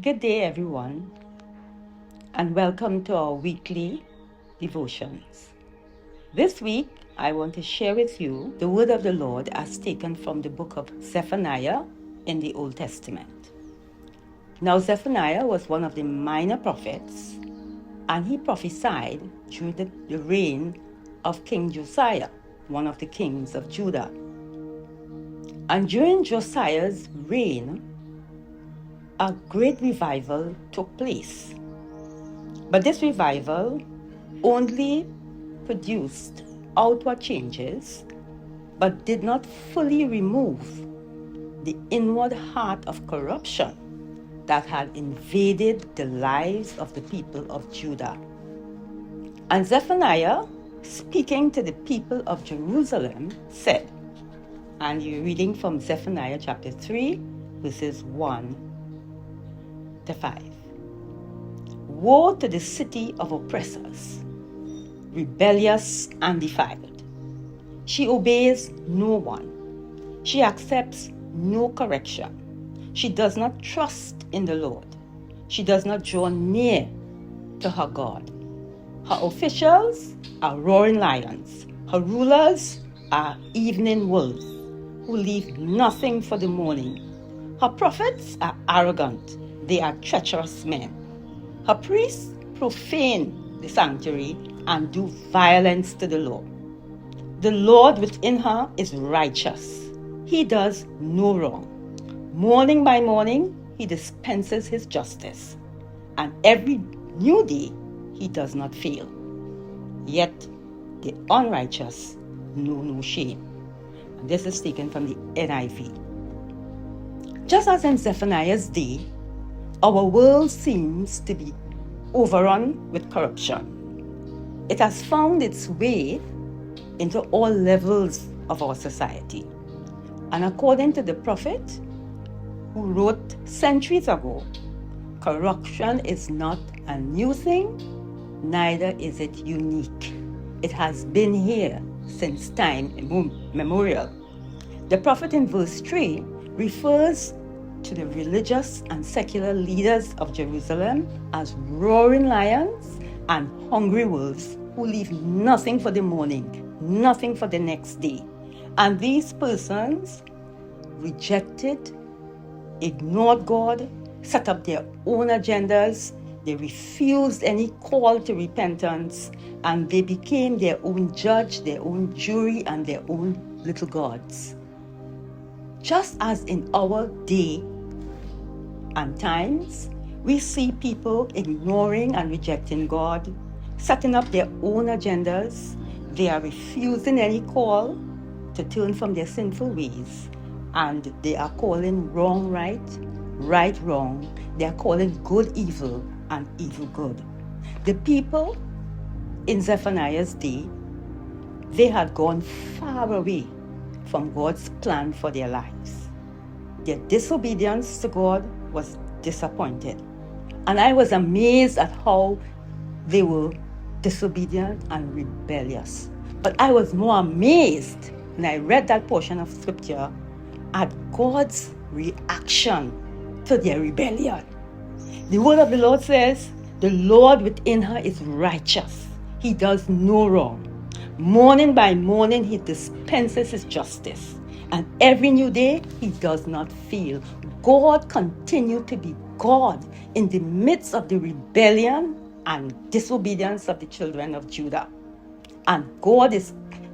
Good day, everyone, and welcome to our weekly devotions. This week, I want to share with you the word of the Lord as taken from the book of Zephaniah in the Old Testament. Now, Zephaniah was one of the minor prophets, and he prophesied during the reign of King Josiah, one of the kings of Judah. And during Josiah's reign, a great revival took place. But this revival only produced outward changes, but did not fully remove the inward heart of corruption that had invaded the lives of the people of Judah. And Zephaniah, speaking to the people of Jerusalem, said, and you're reading from Zephaniah chapter 3, verses 1 to 5. Woe to the city of oppressors, rebellious and defiled. She obeys no one. She accepts no correction. She does not trust in the Lord. She does not draw near to her God. Her officials are roaring lions. Her rulers are evening wolves who leave nothing for the morning. Her prophets are arrogant. They are treacherous men. Her priests profane the sanctuary and do violence to the law. The Lord within her is righteous. He does no wrong. Morning by morning, he dispenses his justice, and every new day he does not fail. Yet the unrighteous know no shame. And this is taken from the NIV. Just as in Zephaniah's day, our world seems to be overrun with corruption. It has found its way into all levels of our society. And according to the prophet who wrote centuries ago, corruption is not a new thing, neither is it unique. It has been here since time immemorial. The prophet in verse 3 refers to the religious and secular leaders of Jerusalem as roaring lions and hungry wolves who leave nothing for the morning, nothing for the next day. And these persons rejected, ignored God, set up their own agendas, they refused any call to repentance, and they became their own judge, their own jury, and their own little gods. Just as in our day and times, we see people ignoring and rejecting God, setting up their own agendas. They are refusing any call to turn from their sinful ways, and they are calling wrong right, right wrong. They are calling good evil and evil good. The people in Zephaniah's day, they had gone far away from God's plan for their lives. Their disobedience to God was disappointed. And I was amazed at how they were disobedient and rebellious. But I was more amazed when I read that portion of scripture at God's reaction to their rebellion. The word of the Lord says, the Lord within her is righteous. He does no wrong. Morning by morning, he dispenses his justice. And every new day, he does not fail. God continued to be God in the midst of the rebellion and disobedience of the children of Judah. And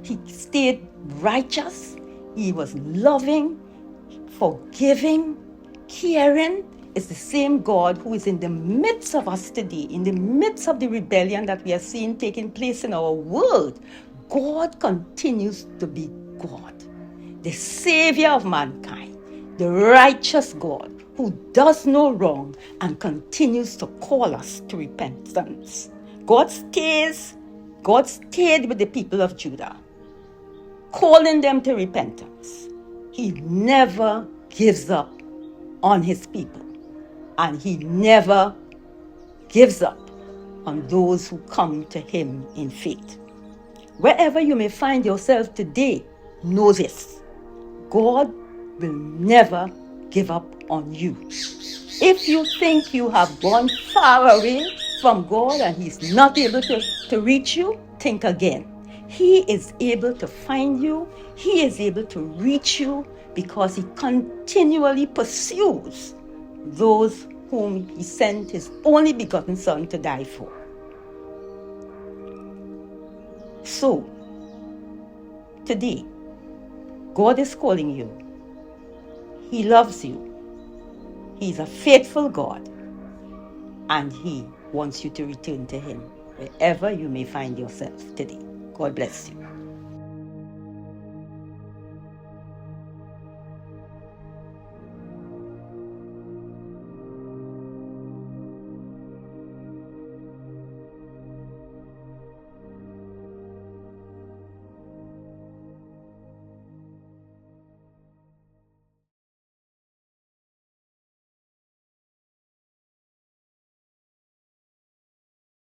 he stayed righteous. He was loving, forgiving, caring. It's the same God who is in the midst of us today, in the midst of the rebellion that we are seeing taking place in our world. God continues to be God, the Savior of mankind, the righteous God who does no wrong and continues to call us to repentance. God stayed with the people of Judah, calling them to repentance. He never gives up on his people, and he never gives up on those who come to him in faith. Wherever you may find yourself today, know this: God will never give up on you. If you think you have gone far away from God and He's not able to reach you, think again. He is able to find you. He is able to reach you because He continually pursues those whom He sent His only begotten Son to die for. So, today, God is calling you. He loves you. He's a faithful God. And He wants you to return to Him wherever you may find yourself today. God bless you.